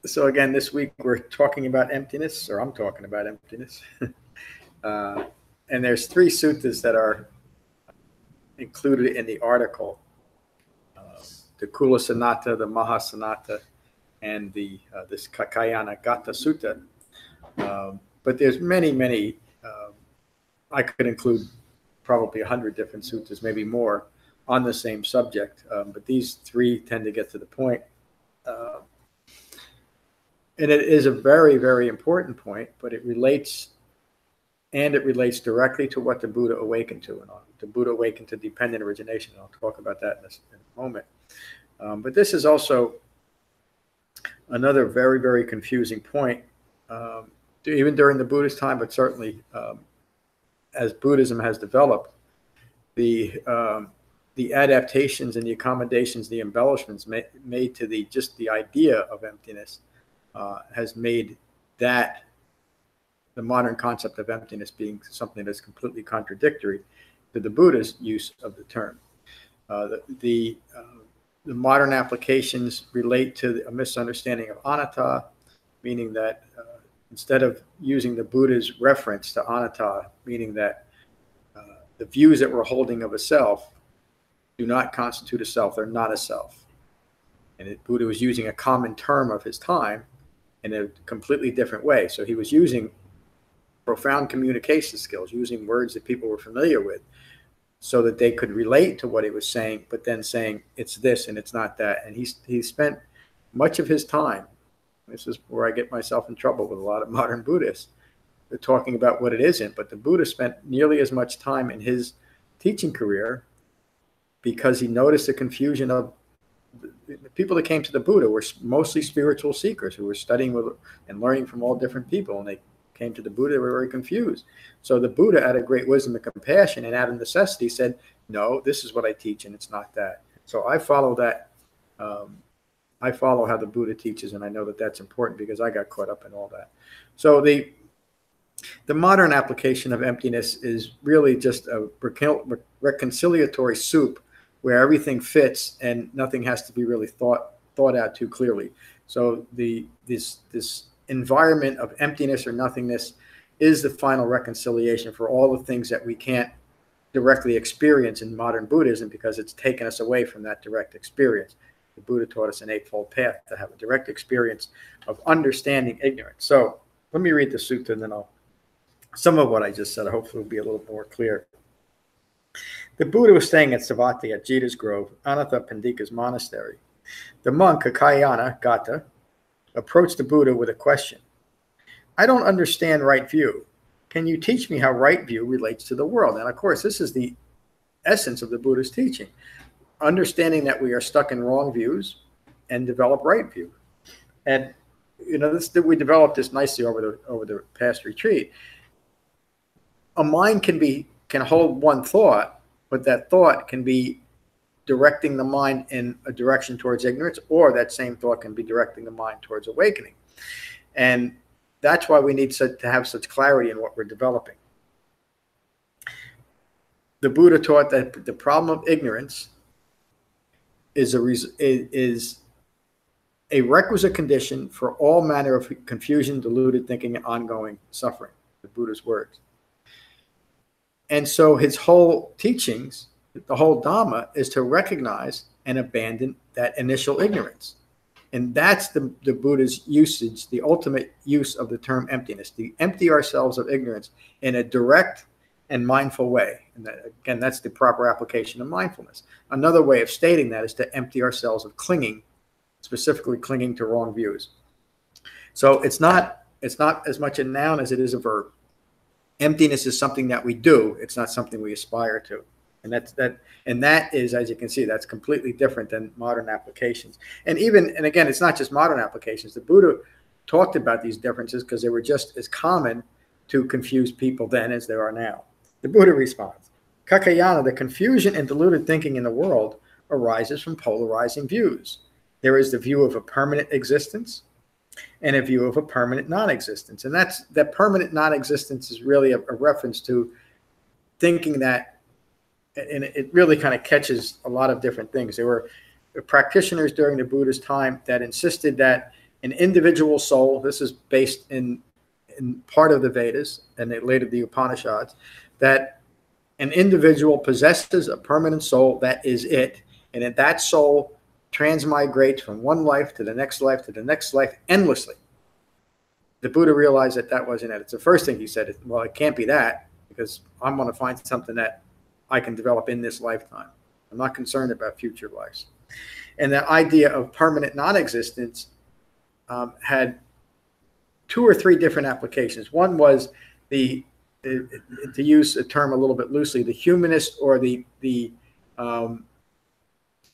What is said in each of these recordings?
So again, this week we're talking about emptiness, or I'm talking about emptiness. And there's 3 suttas that are included in the article, the Cula-Sunnata, the Maha-Sunnata, and this Kaccayanagotta Sutta. But there's many, I could include probably 100 different suttas, maybe more, on the same subject. But these 3 tend to get to the point. And it is a very, very important point, but it relates directly to what the Buddha awakened to. And the Buddha awakened to dependent origination. And I'll talk about that in a moment. But this is also another very, very confusing point, even during the Buddhist time, but certainly as Buddhism has developed, the adaptations and the accommodations, the embellishments made to just the idea of emptiness has made that the modern concept of emptiness being something that's completely contradictory to the Buddha's use of the term. The modern applications relate to a misunderstanding of anatta, meaning that instead of using the Buddha's reference to anatta, meaning that the views that we're holding of a self do not constitute a self, they're not a self. And Buddha was using a common term of his time in a completely different way. So he was using profound communication skills, using words that people were familiar with, so that they could relate to what he was saying, but then saying it's this and it's not that. And he spent much of his time, this is where I get myself in trouble with a lot of modern Buddhists, they're talking about what it isn't, but the Buddha spent nearly as much time in his teaching career because he noticed the confusion of the people that came to the Buddha were mostly spiritual seekers who were studying with and learning from all different people, and they came to the Buddha, they were very confused. So the Buddha, out of great wisdom and compassion and out of necessity, said, no, this is what I teach and it's not that. So I follow that. I follow how the Buddha teaches, and I know that that's important because I got caught up in all that. So the modern application of emptiness is really just a reconciliatory soup where everything fits and nothing has to be really thought out too clearly. So this environment of emptiness or nothingness is the final reconciliation for all the things that we can't directly experience in modern Buddhism because it's taken us away from that direct experience. The Buddha taught us an 8-fold path to have a direct experience of understanding ignorance. So let me read the sutta, and then some of what I just said hopefully will be a little more clear. The Buddha was staying at Savatthi at Jita's Grove, Anathapindika's monastery. The monk Kaccayanagotta approached the Buddha with a question. I don't understand right view. Can you teach me how right view relates to the world? And of course, this is the essence of the Buddha's teaching. Understanding that we are stuck in wrong views and develop right view. And we developed this nicely over the past retreat. A mind can hold one thought, but that thought can be directing the mind in a direction towards ignorance, or that same thought can be directing the mind towards awakening. And that's why we need to have such clarity in what we're developing. The Buddha taught that the problem of ignorance is a requisite condition for all manner of confusion, deluded thinking, and ongoing suffering, the Buddha's words. And so his whole teachings, the whole Dhamma, is to recognize and abandon that initial ignorance. And that's the Buddha's usage, the ultimate use of the term emptiness, to empty ourselves of ignorance in a direct and mindful way. And that, again, that's the proper application of mindfulness. Another way of stating that is to empty ourselves of clinging, specifically clinging to wrong views. So it's not as much a noun as it is a verb. Emptiness is something that we do. It's not something we aspire to. And that is, as you can see, that's completely different than modern applications. And again, it's not just modern applications. The Buddha talked about these differences because they were just as common to confused people then as there are now. The Buddha responds, Kaccayana, the confusion and deluded thinking in the world arises from polarizing views. There is the view of a permanent existence and a view of a permanent non-existence. And that permanent non-existence is really a reference to thinking that, and it really kind of catches a lot of different things. There were practitioners during the Buddha's time that insisted that an individual soul. This is based in part of the Vedas and later the Upanishads, that an individual possesses a permanent soul that is it, and that soul transmigrates from one life to the next life to the next life endlessly. The Buddha realized that that wasn't it. It's the first thing he said. Well, it can't be that, because I'm going to find something that I can develop in this lifetime. I'm not concerned about future lives. And the idea of permanent non-existence had 2 or 3 different applications. One was to use a term a little bit loosely, the humanist or the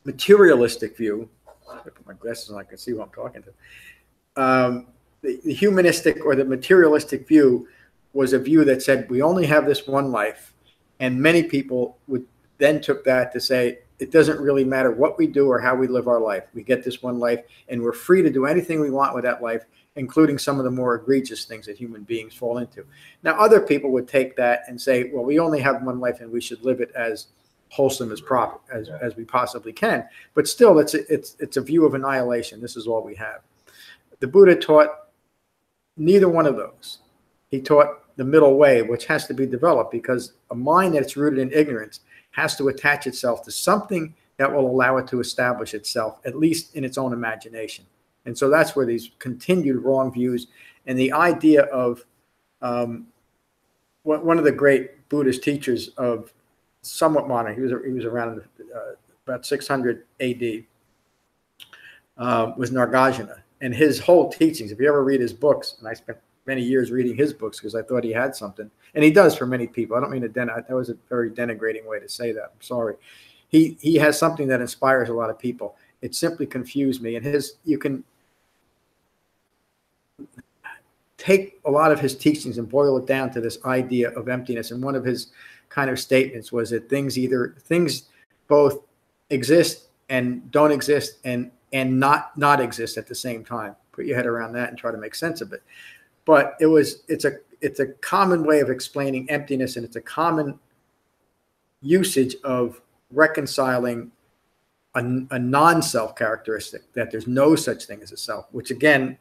materialistic view. I put my glasses on, I can see who I'm talking to. The humanistic or the materialistic view was a view that said we only have this one life, and many people then took that to say it doesn't really matter what we do or how we live our life. We get this one life, and we're free to do anything we want with that life, including some of the more egregious things that human beings fall into. Now, other people would take that and say, well, we only have one life, and we should live it as wholesome as we possibly can. But still, it's a view of annihilation. This is all we have. The Buddha taught neither one of those. He taught the middle way, which has to be developed, because a mind that's rooted in ignorance has to attach itself to something that will allow it to establish itself, at least in its own imagination. And so that's where these continued wrong views and the idea of one of the great Buddhist teachers of somewhat modern, he was around about 600 AD, was Nagarjuna. And his whole teachings, if you ever read his books, and I spent many years reading his books because I thought he had something, and he does for many people. I don't mean to that was a very denigrating way to say that. I'm sorry. He has something that inspires a lot of people. It simply confused me. And you can take a lot of his teachings and boil it down to this idea of emptiness. And one of his kind of statements was that things both exist and don't exist and not exist at the same time. Put your head around that and try to make sense of it. But it's a common way of explaining emptiness, and it's a common usage of reconciling a non-self characteristic, that there's no such thing as a self, which again,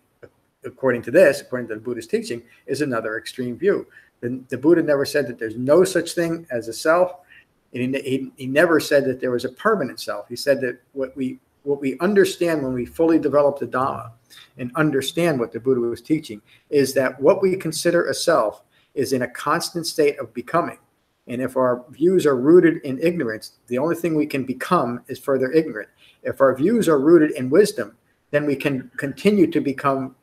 according to the Buddhist teaching, is another extreme view. The Buddha never said that there's no such thing as a self. And he never said that there was a permanent self. He said that what we understand when we fully develop the Dhamma and understand what the Buddha was teaching is that what we consider a self is in a constant state of becoming. And if our views are rooted in ignorance, the only thing we can become is further ignorant. If our views are rooted in wisdom, then we can continue to become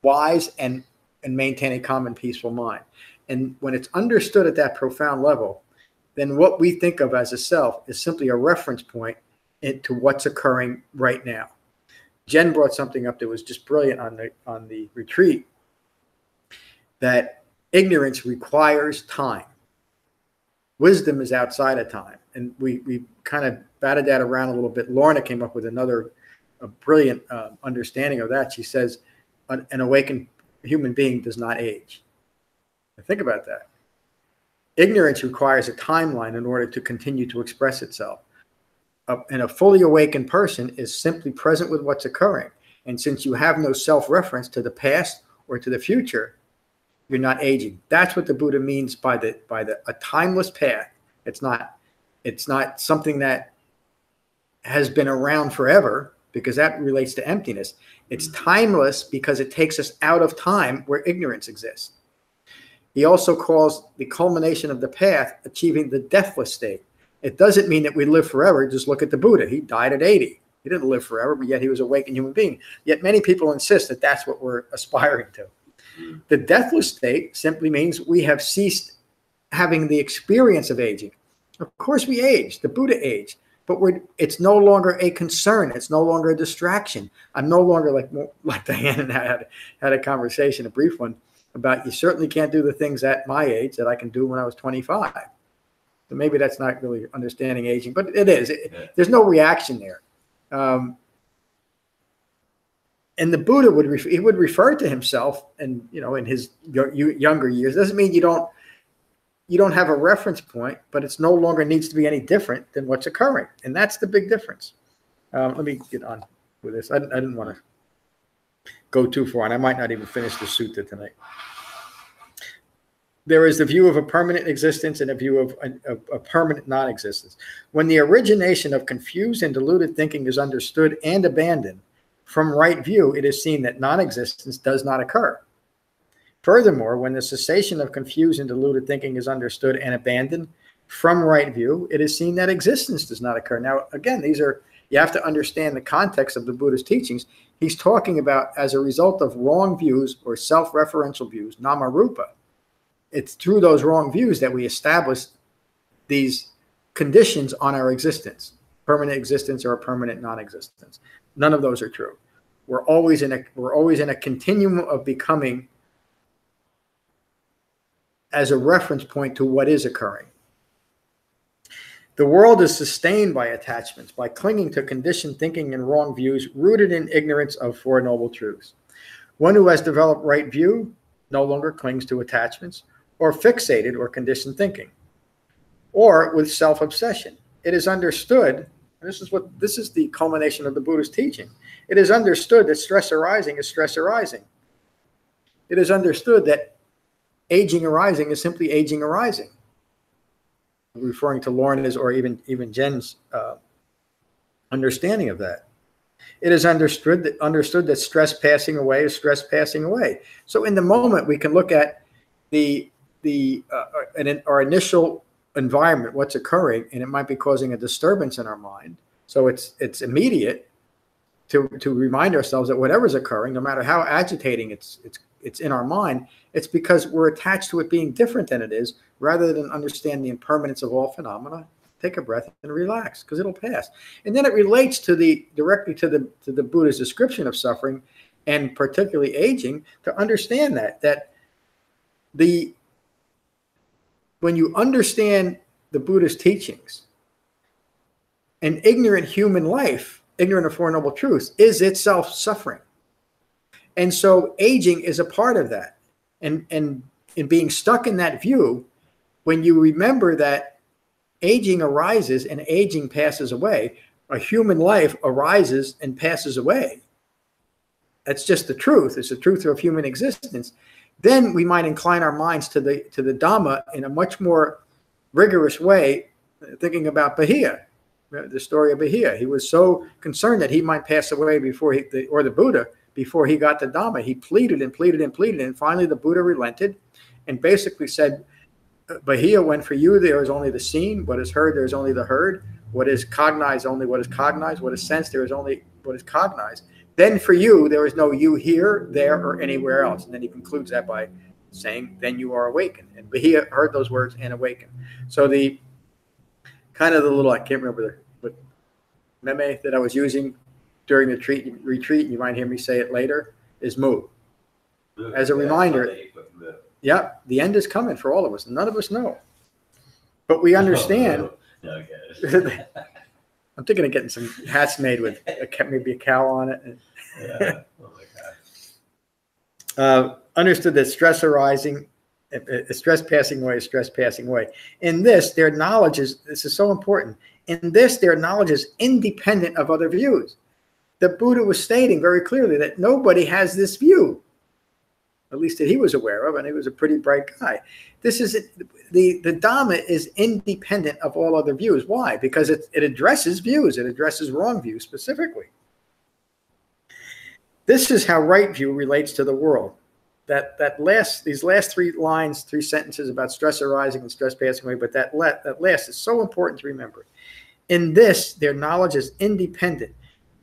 wise and maintain a calm and peaceful mind. And when it's understood at that profound level, then what we think of as a self is simply a reference point into what's occurring right now. Jen brought something up that was just brilliant on the retreat, that ignorance requires time. Wisdom is outside of time. And we kind of batted that around a little bit. Lorna came up with a brilliant understanding of that. She says, an awakened human being does not age. Think about that. Ignorance requires a timeline in order to continue to express itself. And a fully awakened person is simply present with what's occurring. And since you have no self-reference to the past or to the future, you're not aging. That's what the Buddha means by a timeless path. It's not something that has been around forever, because that relates to emptiness. It's timeless because it takes us out of time where ignorance exists. He also calls the culmination of the path achieving the deathless state. It doesn't mean that we live forever. Just look at the Buddha. He died at 80. He didn't live forever, but yet he was an awakened human being. Yet many people insist that that's what we're aspiring to. The deathless state simply means we have ceased having the experience of aging. Of course we age. The Buddha aged. But it's no longer a concern. It's no longer a distraction. I'm no longer like Diane and I had a conversation, a brief one, about you certainly can't do the things at my age that I can do when I was 25. So maybe that's not really understanding aging, but it is. There's no reaction there. And the Buddha would refer to himself, and in his younger years. Doesn't mean you don't have a reference point, but it's no longer needs to be any different than what's occurring, and that's the big difference. Let me get on with this. I didn't want to go too far, and I might not even finish the sutta tonight. There is the view of a permanent existence and a view of a permanent non-existence. When the origination of confused and deluded thinking is understood and abandoned, from right view, it is seen that non-existence does not occur. Furthermore, when the cessation of confused and deluded thinking is understood and abandoned, from right view, it is seen that existence does not occur. Now, again, you have to understand the context of the Buddha's teachings. He's talking about as a result of wrong views or self-referential views, nama rupa. It's through those wrong views that we establish these conditions on our existence, permanent existence or a permanent non-existence. None of those are true. We're always in a continuum of becoming as a reference point to what is occurring. The world is sustained by attachments, by clinging to conditioned thinking and wrong views rooted in ignorance of Four Noble Truths. One who has developed right view no longer clings to attachments or fixated or conditioned thinking, or with self-obsession. It is understood, and this is the culmination of the Buddha's teaching. It is understood that stress arising is stress arising. It is understood that aging arising is simply aging arising. Referring to Lorna's or even Jen's understanding of that. It is understood that stress passing away is stress passing away. So in the moment, we can look at our initial environment, what's occurring, and it might be causing a disturbance in our mind. So it's immediate to remind ourselves that whatever's occurring, no matter how agitating it's in our mind, it's because we're attached to it being different than it is, rather than understand the impermanence of all phenomena. Take a breath and relax, because it'll pass. And then it relates directly to the Buddha's description of suffering, and particularly aging, to understand that when you understand the Buddha's teachings, an ignorant human life, ignorant of Four Noble Truths, is itself suffering. And so aging is a part of that. And in being stuck in that view, when you remember that aging arises and aging passes away, a human life arises and passes away. That's just the truth. It's the truth of human existence. Then we might incline our minds to the Dhamma in a much more rigorous way, thinking about Bahia, the story of Bahia. He was so concerned that he might pass away before the Buddha, before he got the Dhamma. He pleaded and pleaded and pleaded, and finally the Buddha relented and basically said, Bahia, when for you there is only the seen, what is heard there is only the heard, what is cognized only what is cognized, what is sensed there is only what is cognized. Then for you there is no you here, there, or anywhere else. And then he concludes that by saying, then you are awakened. And Bahia heard those words and awakened. So the kind of the little, I can't remember what meme that I was using during the retreat, and you might hear me say it later, is mu. As a reminder, yeah, the end is coming for all of us. None of us know. But we understand. I'm thinking of getting some hats made with maybe a cow on it. Yeah. Oh my God. Understood that stress arising, stress passing away is stress passing away. In this, their knowledge is so important. In this, their knowledge is independent of other views. The Buddha was stating very clearly that nobody has this view, at least that he was aware of, and he was a pretty bright guy. This is the Dhamma is independent of all other views. Why? Because it addresses views. It addresses wrong views specifically. This is how right view relates to the world. These last three sentences about stress arising and stress passing away, but that last is so important to remember. In this, their knowledge is independent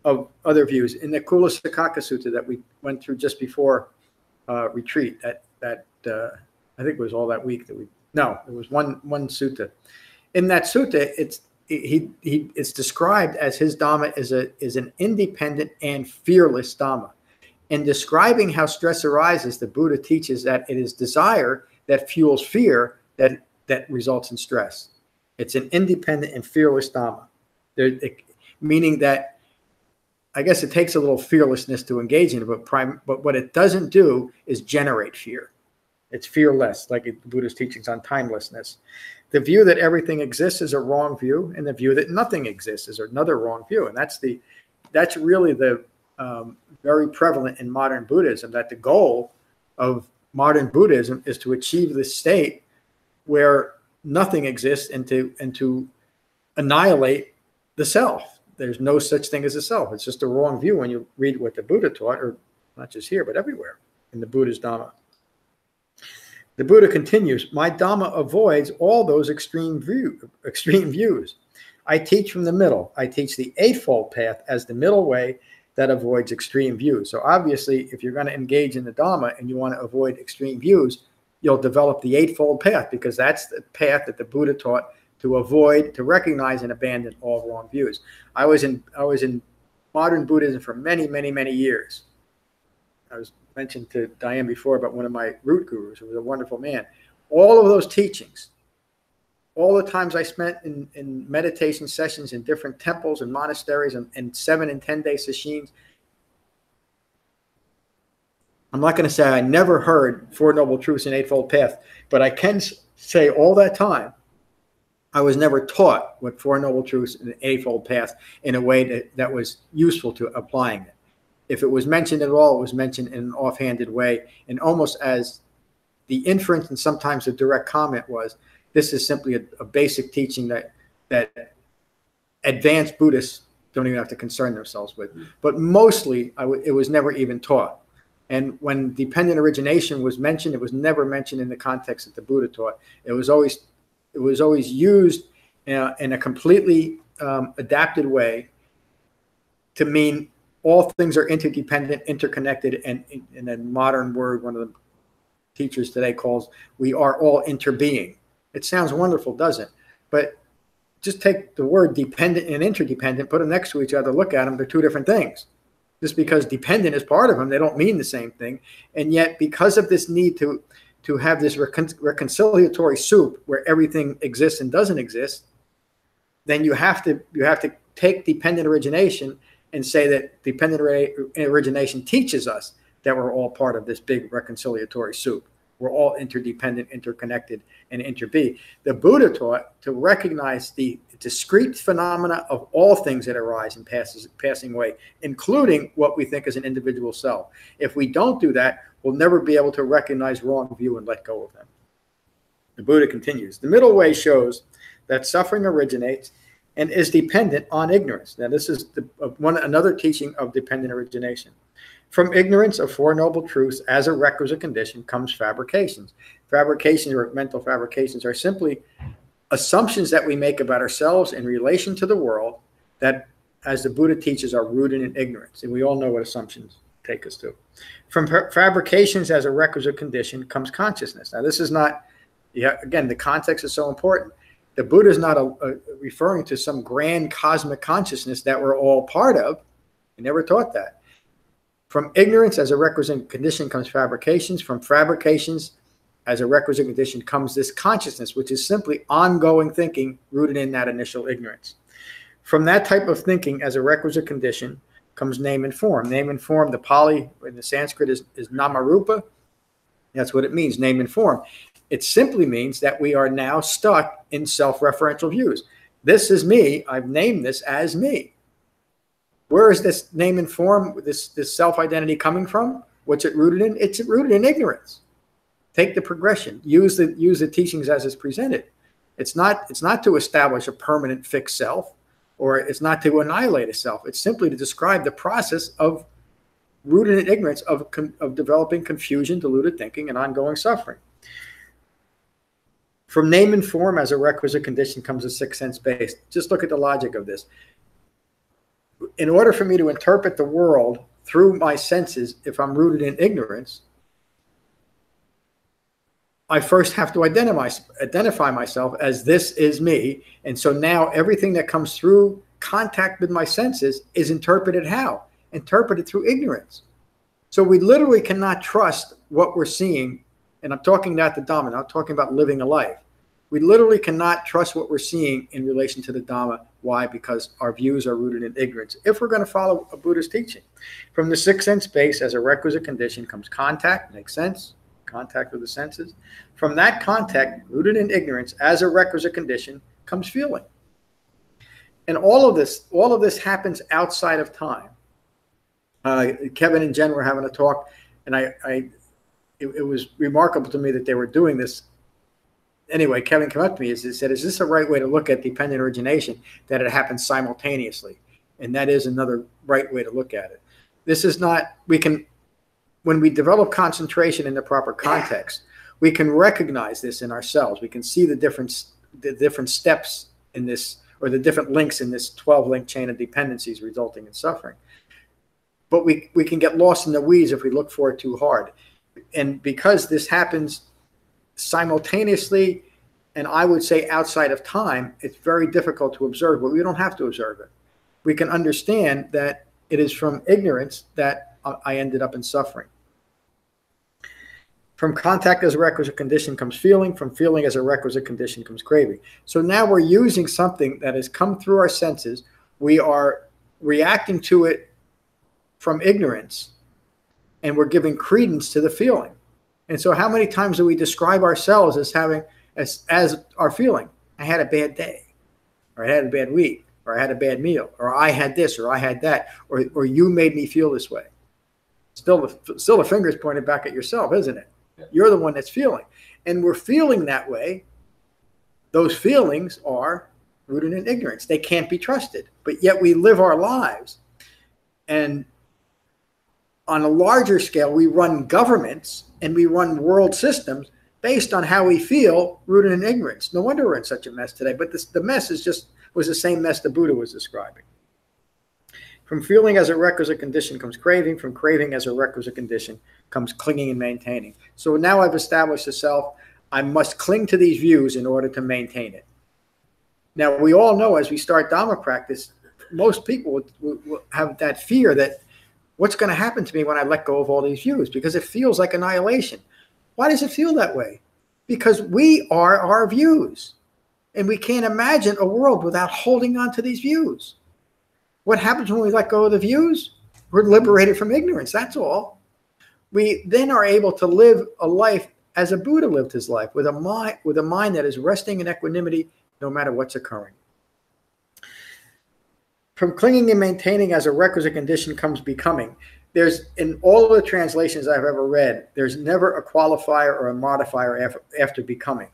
of other views. In the Cula-Sunnata Sutta that we went through just before retreat, that I think it was all that week it was one sutta. In that sutta, it's described as his Dhamma is an independent and fearless Dhamma. In describing how stress arises, the Buddha teaches that it is desire that fuels fear that results in stress. It's an independent and fearless Dhamma, meaning that I guess it takes a little fearlessness to engage in it, but what it doesn't do is generate fear. It's fearless, like the Buddha's teachings on timelessness. The view that everything exists is a wrong view, and the view that nothing exists is another wrong view. And that's really the very prevalent in modern Buddhism, that the goal of modern Buddhism is to achieve this state where nothing exists and to annihilate the self. There's no such thing as a self. It's just a wrong view when you read what the Buddha taught, or not just here, but everywhere in the Buddha's Dhamma. The Buddha continues, my Dhamma avoids all those extreme views. I teach from the middle. I teach the Eightfold Path as the middle way that avoids extreme views. So obviously, if you're going to engage in the Dhamma and you want to avoid extreme views, you'll develop the Eightfold Path, because that's the path that the Buddha taught to avoid, to recognize and abandon all wrong views. I was in modern Buddhism for many, many, many years. I was mentioned to Diane before about one of my root gurus, who was a wonderful man. All of those teachings, all the times I spent in meditation sessions in different temples and monasteries and 7 and 10 day sessions, I'm not going to say I never heard Four Noble Truths and Eightfold Path, but I can say all that time I was never taught what Four Noble Truths and Eightfold Path in a way that was useful to applying it. If it was mentioned at all, it was mentioned in an offhanded way, and almost as the inference and sometimes the direct comment was, this is simply a basic teaching that advanced Buddhists don't even have to concern themselves with. But mostly, it was never even taught. And when dependent origination was mentioned, it was never mentioned in the context that the Buddha taught. It was always used in a completely adapted way to mean all things are interdependent, interconnected, and in a modern word, one of the teachers today calls, we are all interbeing. It sounds wonderful, doesn't it? But just take the word dependent and interdependent, put them next to each other, look at them, they're two different things. Just because dependent is part of them, they don't mean the same thing. And yet, because of this need to have this reconciliatory soup where everything exists and doesn't exist, then you have to take dependent origination and say that dependent origination teaches us that we're all part of this big reconciliatory soup. We're all interdependent, interconnected, and interbe. The Buddha taught to recognize the discrete phenomena of all things that arise and passing away, including what we think is an individual self. If we don't do that, we'll never be able to recognize wrong view and let go of them. The Buddha continues, the middle way shows that suffering originates and is dependent on ignorance. Now, this is another teaching of dependent origination. From ignorance of Four Noble Truths as a requisite condition comes fabrications. Fabrications, or mental fabrications, are simply assumptions that we make about ourselves in relation to the world that, as the Buddha teaches, are rooted in ignorance. And we all know what assumptions take us to. From fabrications as a requisite condition comes consciousness. Now, this is not, again, the context is so important. The Buddha is not referring to some grand cosmic consciousness that we're all part of. He never taught that. From ignorance as a requisite condition comes fabrications. From fabrications as a requisite condition comes this consciousness, which is simply ongoing thinking rooted in that initial ignorance. From that type of thinking as a requisite condition comes name and form. Name and form, the Pali in the Sanskrit is namarupa. That's what it means, name and form. It simply means that we are now stuck in self-referential views. This is me. I've named this as me. Where is this name and form, this self-identity coming from? What's it rooted in? It's rooted in ignorance. Take the progression. Use the teachings as it's presented. It's not to establish a permanent fixed self, or it's not to annihilate a self. It's simply to describe the process of rooted in ignorance of developing confusion, deluded thinking, and ongoing suffering. From name and form as a requisite condition comes a sixth sense base. Just look at the logic of this. In order for me to interpret the world through my senses, if I'm rooted in ignorance, I first have to identify myself as this is me. And so now everything that comes through contact with my senses is interpreted how? Interpreted through ignorance. So we literally cannot trust what we're seeing. And I'm talking about the Dhamma, I'm talking about living a life. We literally cannot trust what we're seeing in relation to the Dhamma. Why? Because our views are rooted in ignorance. If we're going to follow a Buddhist teaching. From the sixth sense base as a requisite condition comes contact, makes sense, contact with the senses. From that contact, rooted in ignorance as a requisite condition, comes feeling. And all of this happens outside of time. Kevin and Jen were having a talk, and it was remarkable to me that they were doing this. Anyway, Kevin came up to me and said, is this the right way to look at dependent origination, that it happens simultaneously? And that is another right way to look at it. This is not, when we develop concentration in the proper context, we can recognize this in ourselves. We can see the different steps in this, or the different links in this 12-link chain of dependencies resulting in suffering. But we can get lost in the weeds if we look for it too hard. And because this happens simultaneously, and I would say outside of time, it's very difficult to observe, but we don't have to observe it. We can understand that it is from ignorance that I ended up in suffering. From contact as a requisite condition comes feeling. From feeling as a requisite condition comes craving. So now we're using something that has come through our senses. We are reacting to it from ignorance, and we're giving credence to the feeling. And so how many times do we describe ourselves as having, as our feeling? I had a bad day, or I had a bad week, or I had a bad meal, or I had this, or I had that, or you made me feel this way. Still the finger's pointed back at yourself, isn't it? Yeah. You're the one that's feeling. And we're feeling that way. Those feelings are rooted in ignorance. They can't be trusted. But yet we live our lives. And on a larger scale, we run governments and we run world systems based on how we feel, rooted in ignorance. No wonder we're in such a mess today. But the mess was the same mess the Buddha was describing. From feeling as a requisite condition comes craving. From craving as a requisite condition comes clinging and maintaining. So now I've established the self. I must cling to these views in order to maintain it. Now, we all know as we start Dhamma practice, most people will have that fear that what's going to happen to me when I let go of all these views? Because it feels like annihilation. Why does it feel that way? Because we are our views. And we can't imagine a world without holding on to these views. What happens when we let go of the views? We're liberated from ignorance, that's all. We then are able to live a life as a Buddha lived his life, with a mind that is resting in equanimity no matter what's occurring. From clinging and maintaining as a requisite condition comes becoming. There's, in all of the translations I've ever read, there's never a qualifier or a modifier after becoming.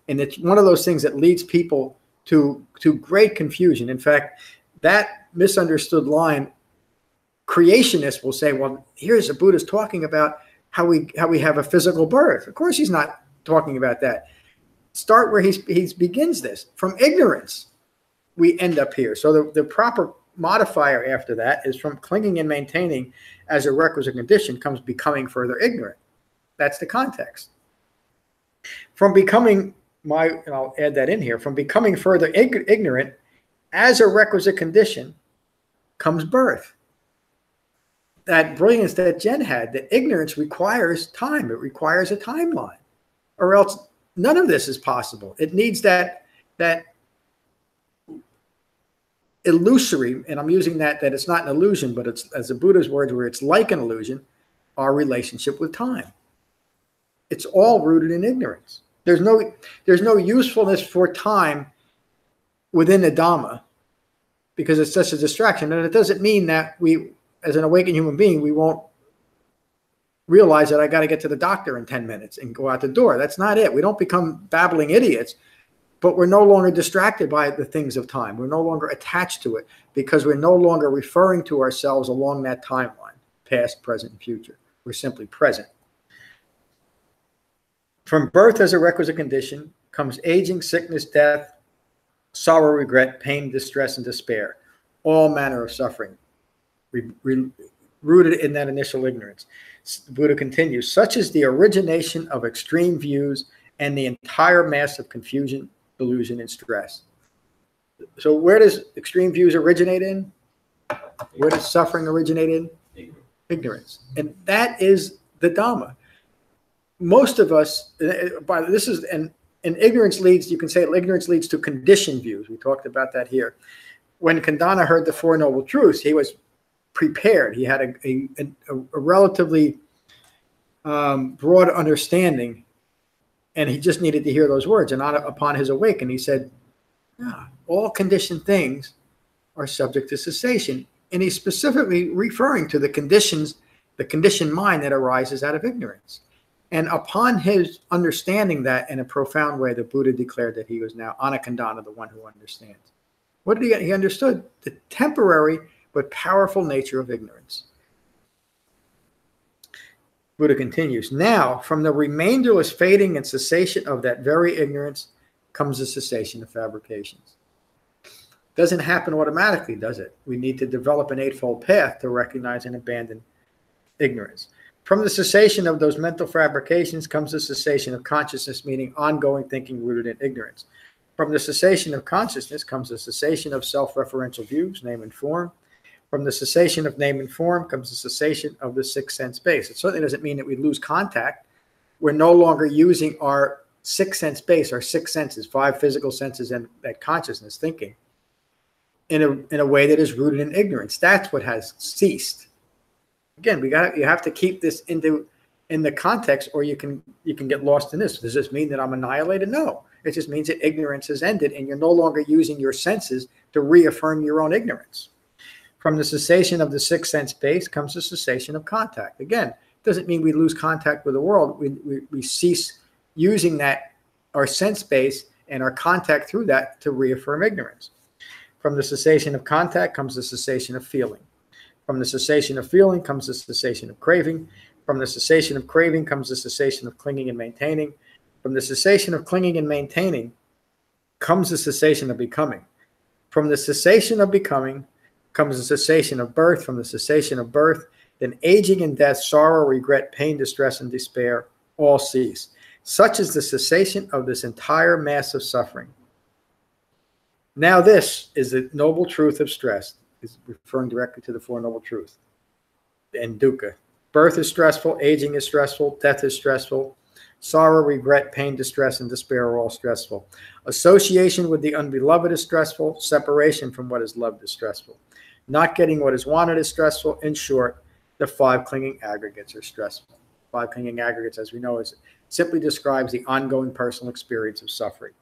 And it's one of those things that leads people to great confusion. In fact, that misunderstood line, creationists will say, well, here's the Buddha's talking about how we have a physical birth. Of course he's not talking about that. Start where he begins this. From ignorance, we end up here. So the proper modifier after that is from clinging and maintaining as a requisite condition comes becoming further ignorant. That's the context. From becoming, and I'll add that in here, from becoming further ignorant as a requisite condition comes birth. That brilliance that Jen had, that ignorance requires time. It requires a timeline, or else none of this is possible. It needs that illusory, and I'm using that it's not an illusion, but it's, as the Buddha's words, where it's like an illusion, our relationship with time. It's all rooted in ignorance. There's no usefulness for time within the Dhamma because it's such a distraction. And it doesn't mean that we, as an awakened human being, we won't realize that I got to get to the doctor in 10 minutes and go out the door. That's not it. We don't become babbling idiots, but we're no longer distracted by the things of time. We're no longer attached to it because we're no longer referring to ourselves along that timeline, past, present, and future. We're simply present. From birth as a requisite condition comes aging, sickness, death, sorrow, regret, pain, distress, and despair. All manner of suffering, rooted in that initial ignorance. The Buddha continues, such is the origination of extreme views and the entire mass of confusion, delusion, and stress. So where does extreme views originate in? Where does suffering originate in? Ignorance. And that is the Dhamma. Most of us, and ignorance leads, you can say ignorance leads to conditioned views. We talked about that here. When Kandana heard the Four Noble Truths, he was prepared. He had a relatively broad understanding, and he just needed to hear those words. And upon his awakening, he said, all conditioned things are subject to cessation. And he's specifically referring to the conditioned mind that arises out of ignorance. And upon his understanding that in a profound way, the Buddha declared that he was now Anakandana, the one who understands. What did he understood? The temporary but powerful nature of ignorance. Buddha continues, now from the remainderless fading and cessation of that very ignorance comes the cessation of fabrications. Doesn't happen automatically, does it? We need to develop an eightfold path to recognize and abandon ignorance. From the cessation of those mental fabrications comes the cessation of consciousness, meaning ongoing thinking rooted in ignorance. From the cessation of consciousness comes the cessation of self-referential views, name and form. From the cessation of name and form comes the cessation of the sixth sense base. It certainly doesn't mean that we lose contact. We're no longer using our sixth sense base, our six senses, five physical senses, and that consciousness thinking in a way that is rooted in ignorance. That's what has ceased. Again, you have to keep this in the context, or you can get lost in this. Does this mean that I'm annihilated? No. It just means that ignorance has ended, and you're no longer using your senses to reaffirm your own ignorance. From the cessation of the sixth sense base comes the cessation of contact. Again, it doesn't mean we lose contact with the world. We cease using our sense base and our contact through that to reaffirm ignorance. From the cessation of contact comes the cessation of feeling. From the cessation of feeling comes the cessation of craving. From the cessation of craving comes the cessation of clinging and maintaining. From the cessation of clinging and maintaining comes the cessation of becoming. From the cessation of becoming comes the cessation of birth. From the cessation of birth, then aging and death, sorrow, regret, pain, distress, and despair all cease. Such is the cessation of this entire mass of suffering. Now this is the noble truth of stress. Is referring directly to the Four Noble Truths and dukkha. Birth is stressful, aging is stressful, death is stressful, sorrow, regret, pain, distress, and despair are all stressful. Association with the unbeloved is stressful, separation from what is loved is stressful. Not getting what is wanted is stressful. In short, the five clinging aggregates are stressful. Five clinging aggregates, as we know, simply describes the ongoing personal experience of suffering.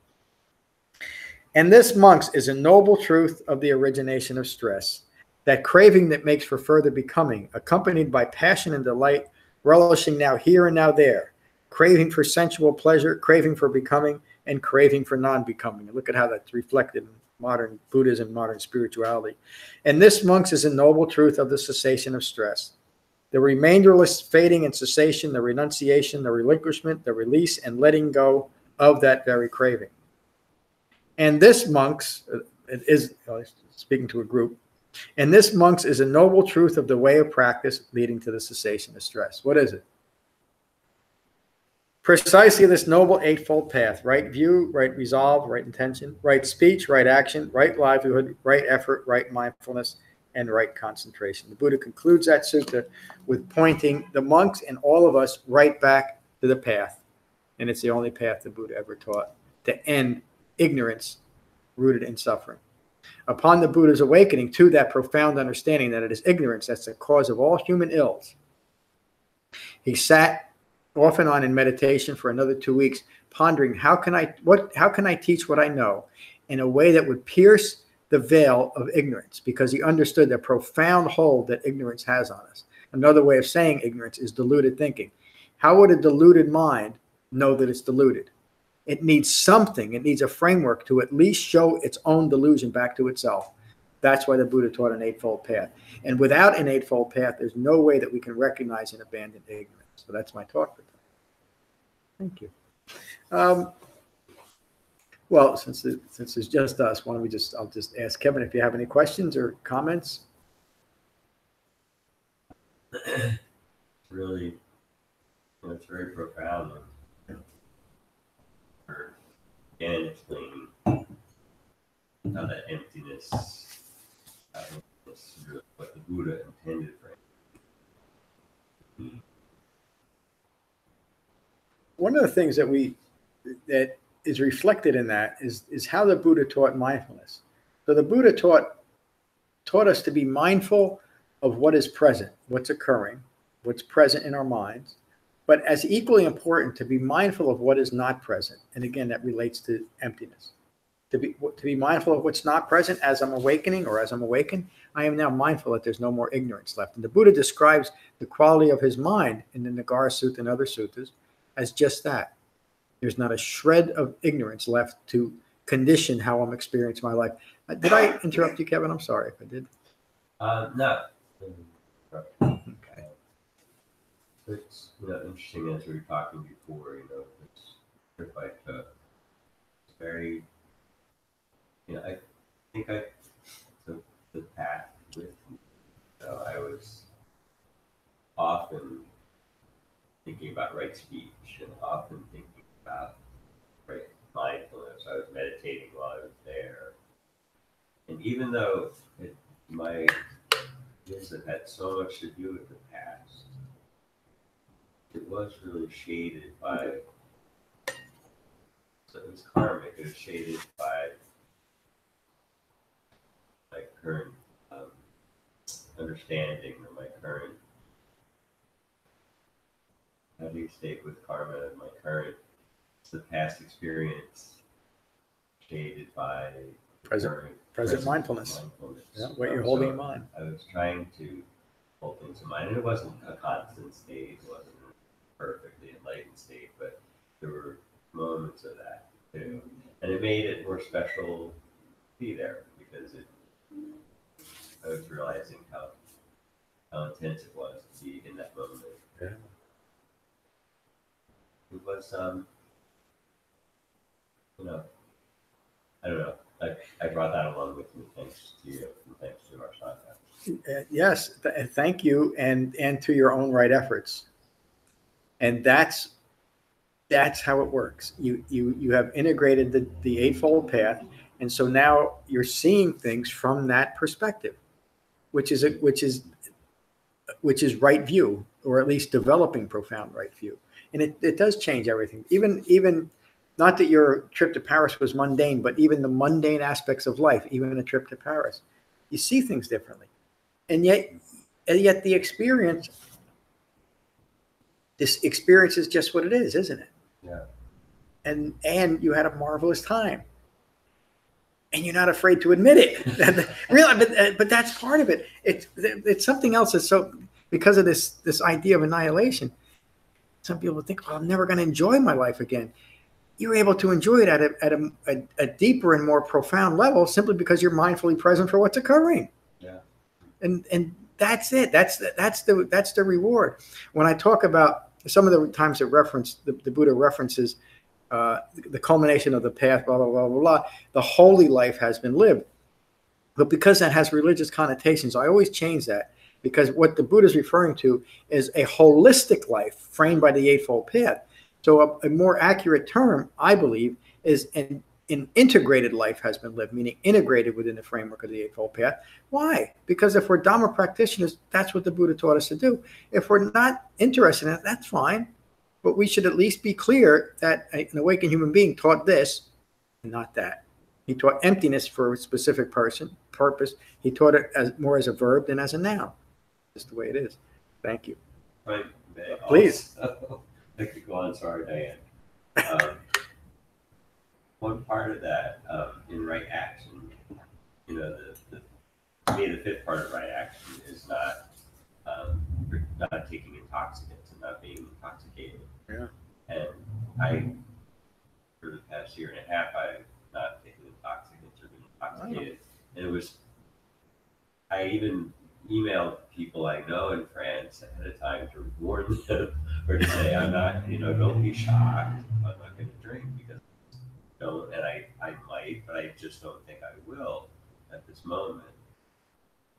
And this, monks, is a noble truth of the origination of stress, that craving that makes for further becoming, accompanied by passion and delight, relishing now here and now there, craving for sensual pleasure, craving for becoming, and craving for non-becoming. Look at how that's reflected in modern Buddhism, modern spirituality. And this, monks, is a noble truth of the cessation of stress, the remainderless fading and cessation, the renunciation, the relinquishment, the release, and letting go of that very craving. And this, monks, speaking to a group, and this, monks, is a noble truth of the way of practice leading to the cessation of stress. What is it? Precisely this noble eightfold path: right view, right resolve, right intention, right speech, right action, right livelihood, right effort, right mindfulness, and right concentration. The Buddha concludes that sutta with pointing the monks and all of us right back to the path. And it's the only path the Buddha ever taught to end ignorance rooted in suffering. Upon the Buddha's awakening to that profound understanding that it is ignorance that's the cause of all human ills, he sat off and on in meditation for another 2 weeks, pondering how can I teach what I know in a way that would pierce the veil of ignorance, because he understood the profound hold that ignorance has on us. Another way of saying ignorance is deluded thinking. How would a deluded mind know that it's deluded? It needs something. It needs a framework to at least show its own delusion back to itself. That's why the Buddha taught an eightfold path. And without an eightfold path, there's no way that we can recognize and abandon ignorance. So that's my talk for today. Thank you. Well, since it's just us, why don't I'll just ask Kevin if you have any questions or comments. Really, it's very profound. And explaining how that emptiness is really what the Buddha intended for him. One of the things that is reflected in that is how the Buddha taught mindfulness. So the Buddha taught us to be mindful of what is present, what's occurring, what's present in our minds, but as equally important to be mindful of what is not present. And again, that relates to emptiness. to be mindful of what's not present as I'm awakening or as I'm awakened. I am now mindful that there's no more ignorance left. And the Buddha describes the quality of his mind in the Nagara Sutta and other suttas as just that. There's not a shred of ignorance left to condition how I'm experiencing my life. Did I interrupt you, Kevin? I'm sorry if I did. No. Okay. It's interesting, as we were talking before, this trip I took. It's very, I think I took the path with me. So I was often thinking about right speech and often thinking about right mindfulness. I was meditating while I was there. And even though my visit had so much to do with the past, it was really shaded by, so it was karmic, it was shaded by my current understanding or my current, how do you state with karma, my current, the past experience shaded by present mindfulness. Yeah, what you're holding in mind. I was trying to hold things in mind, and it wasn't a constant state, it wasn't a perfectly enlightened state, but there were moments of that too. And it made it more special to be there because I was realizing how intense it was to be in that moment. Yeah. It was, I don't know. I brought that along with me, thanks to you, and thanks to our sangha. Yes, thank you, and to your own right efforts. And that's how it works. You have integrated the Eightfold Path, and so now you're seeing things from that perspective, which is right view, or at least developing profound right view. And it does change everything. Even not that your trip to Paris was mundane, but even the mundane aspects of life, even a trip to Paris, you see things differently. And yet the experience, this experience is just what it is, isn't it? Yeah. And you had a marvelous time. And you're not afraid to admit it. Really, but that's part of it. It's something else that's so, because of this idea of annihilation, some people think, oh, I'm never going to enjoy my life again. You're able to enjoy it at a deeper and more profound level simply because you're mindfully present for what's occurring. Yeah. And that's it. That's the reward. When I talk about some of the times that the Buddha references the culmination of the path, blah, blah, blah, blah, blah, the holy life has been lived. But because that has religious connotations, I always change that, because what the Buddha is referring to is a holistic life framed by the Eightfold Path. So a more accurate term, I believe, is an integrated life has been lived, meaning integrated within the framework of the Eightfold Path. Why? Because if we're Dhamma practitioners, that's what the Buddha taught us to do. If we're not interested in it, that's fine. But we should at least be clear that an awakened human being taught this and not that. He taught emptiness for a specific purpose. He taught it more as a verb than as a noun. Just the way it is. Thank you. Right. Please. I could go on, sorry, Diane. One part of that in right action, to me, the fifth part of right action is not taking intoxicants and not being intoxicated. Yeah. And for the past year and a half, I've not taken intoxicants or been intoxicated. Oh. And I even emailed people I know in France ahead of time to warn them, or to say, I'm not, don't be shocked. I'm not going to drink because I don't, and I might, but I just don't think I will at this moment.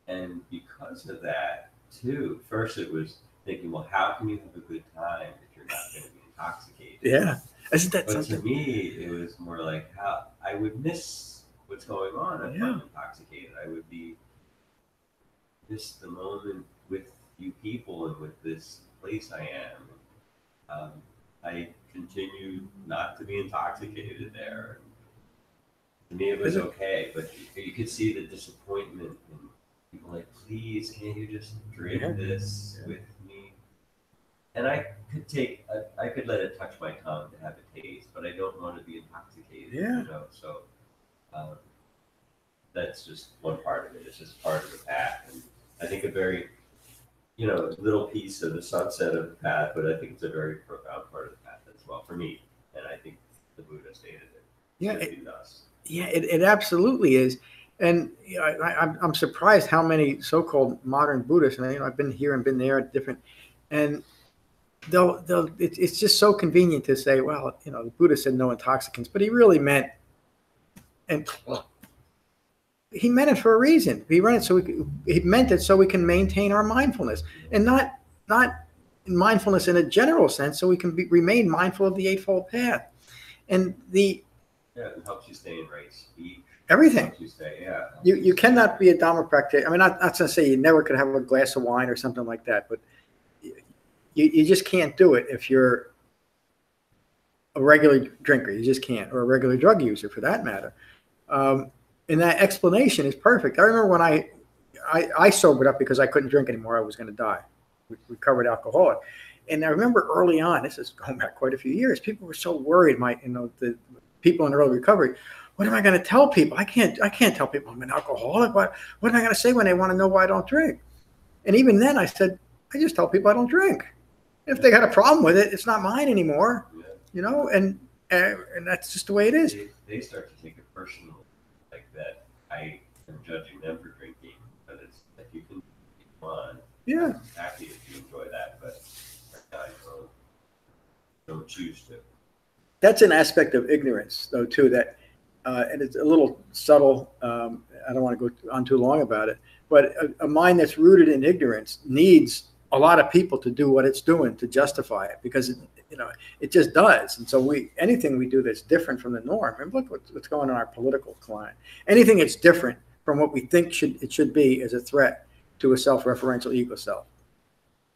And because of that, too, first it was thinking, well, how can you have a good time if you're not going to be intoxicated? Yeah. Isn't that but something? To me, it was more like how I would miss what's going on if I'm intoxicated. I would miss the moment with you people and with this place I am. I continued not to be intoxicated there. To me, it was okay, but you could see the disappointment in people like, please, can't you just drink this with me? And I could let it touch my tongue to have a taste, but I don't want to be intoxicated. Yeah. So That's just one part of it. It's just part of the path. And I think a very, you know, little piece of the sunset of the path, but I think it's a very profound part of the path as well for me. And I think the Buddha stated it. Yeah, it absolutely is. And you know, I'm surprised how many so-called modern Buddhists, and you know, I've been here and been there at different, and it's just so convenient to say, well, you know, the Buddha said no intoxicants, but he really meant, and he meant it for a reason. He meant it so we can maintain our mindfulness, and not mindfulness in a general sense, so we can remain mindful of the Eightfold Path, and it helps you stay in right speech. Everything. Helps you stay, yeah. You cannot be a Dhamma practitioner. I mean, not to say you never could have a glass of wine or something like that, but you just can't do it if you're a regular drinker. You just can't, or a regular drug user for that matter. And that explanation is perfect. I remember when I sobered up because I couldn't drink anymore. I was going to die. Recovered alcoholic. And I remember early on, this is going back quite a few years, people were so worried. The people in early recovery, what am I going to tell people? I can't tell people I'm an alcoholic. What am I going to say when they want to know why I don't drink? And even then I said, I just tell people I don't drink. If they got a problem with it, it's not mine anymore. Yeah. You know, and that's just the way it is. They start to take it personally, like that I am judging them for drinking, but it's like you can go on. Yeah. I'm happy if you enjoy that, but I don't choose to. That's an aspect of ignorance, though, too, that, and it's a little subtle. I don't want to go on too long about it, but a mind that's rooted in ignorance needs a lot of people to do what it's doing to justify it, because it just does. And so anything we do that's different from the norm, and look what's going on in our political climate. Anything that's different from what we think it should be is a threat to a self-referential ego self,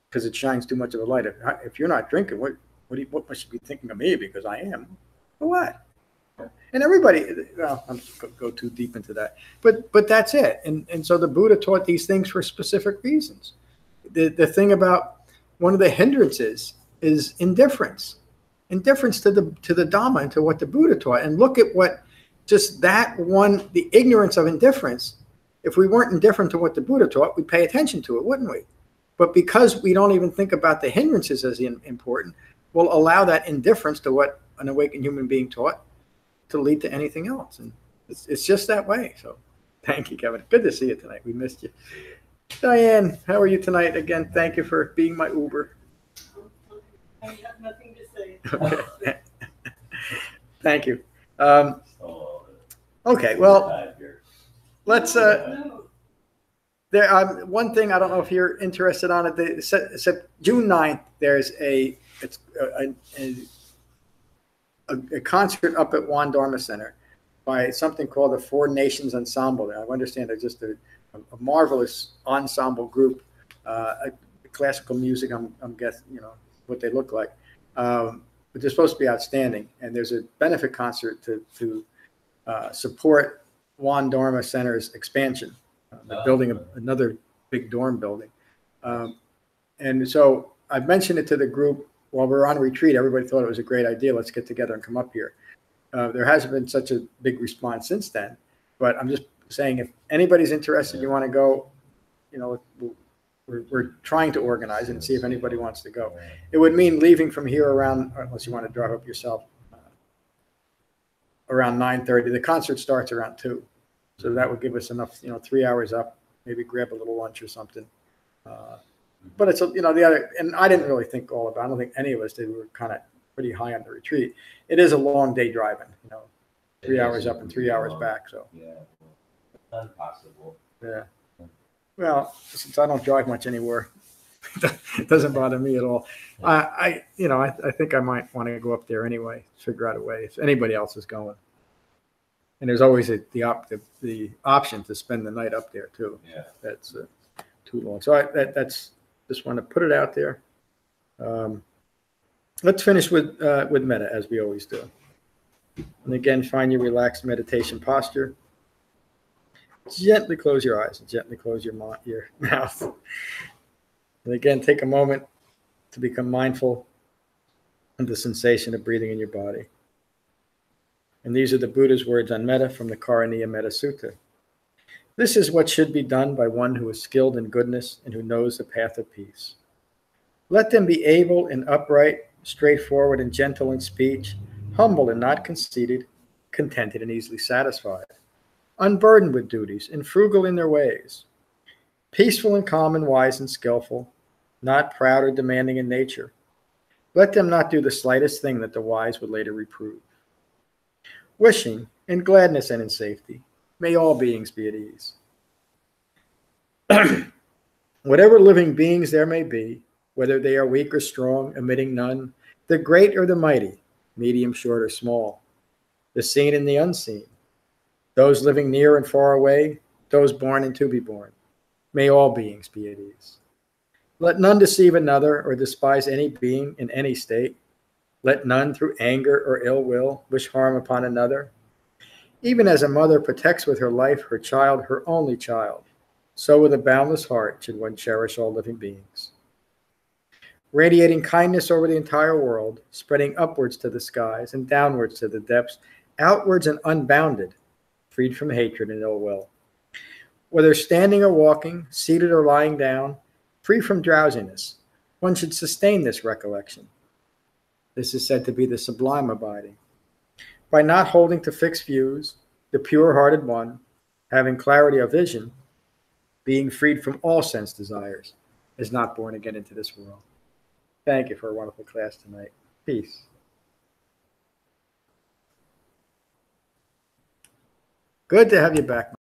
because it shines too much of a light. If you're not drinking, what must you be thinking of me because I am? For what? And everybody, well, I'm just going to go too deep into that, but that's it. And so the Buddha taught these things for specific reasons. The thing about one of the hindrances is indifference to the Dhamma and to what the Buddha taught. And look at what just that one, the ignorance of indifference. If we weren't indifferent to what the Buddha taught, we'd pay attention to it, wouldn't we? But because we don't even think about the hindrances as important, we'll allow that indifference to what an awakened human being taught to lead to anything else. And it's just that way. So thank you, Kevin. Good to see you tonight. We missed you. Diane, how are you tonight? Again, thank you for being my Uber. I have nothing to say. Okay. Thank you. Okay, well, let's one thing, I don't know if you're interested on it. June 9th, there's a concert up at Wan Dharma Center by something called the Four Nations Ensemble. I understand they're just a marvelous ensemble group, classical music. I'm guessing, what they look like, but they're supposed to be outstanding. And there's a benefit concert to support Wan Dharma Center's expansion. They're building another big dorm building, and so I mentioned it to the group while we were on retreat. Everybody thought it was a great idea. Let's get together and come up here. There hasn't been such a big response since then, but I'm just saying, if anybody's interested, you want to go, we're trying to organize it and see if anybody wants to go. It would mean leaving from here around, unless you want to drive up yourself, around 9:30. The concert starts around 2. So that would give us enough, 3 hours up, maybe grab a little lunch or something. But it's, the other, and I didn't really think all about it. I don't think any of us did. We were kind of pretty high on the retreat. It is a long day driving, 3 hours up and 3 hours back. So yeah, impossible. Yeah. Well, since I don't drive much anymore, it doesn't bother me at all. I think I might want to go up there anyway, figure out a way if anybody else is going. And there's always the option to spend the night up there too. Yeah, that's too long. So that's just want to put it out there. Let's finish with metta, as we always do. And again, find your relaxed meditation posture. Gently close your eyes and gently close your mouth. And again, take a moment to become mindful of the sensation of breathing in your body. And these are the Buddha's words on metta from the Karaniya Metta Sutta. This is what should be done by one who is skilled in goodness and who knows the path of peace. Let them be able and upright, straightforward and gentle in speech, humble and not conceited, contented and easily satisfied, unburdened with duties and frugal in their ways, peaceful and calm and wise and skillful, not proud or demanding in nature. Let them not do the slightest thing that the wise would later reprove. Wishing, in gladness and in safety, may all beings be at ease. Whatever living beings there may be, whether they are weak or strong, omitting none, the great or the mighty, medium, short, or small, the seen and the unseen, those living near and far away, those born and to be born, may all beings be at ease. Let none deceive another or despise any being in any state. Let none through anger or ill will wish harm upon another. Even as a mother protects with her life her child, her only child, so with a boundless heart should one cherish all living beings. Radiating kindness over the entire world, spreading upwards to the skies and downwards to the depths, outwards and unbounded, freed from hatred and ill will. Whether standing or walking, seated or lying down, free from drowsiness, one should sustain this recollection. This is said to be the sublime abiding. By not holding to fixed views, the pure-hearted one, having clarity of vision, being freed from all sense desires, is not born again into this world. Thank you for a wonderful class tonight. Peace. Good to have you back.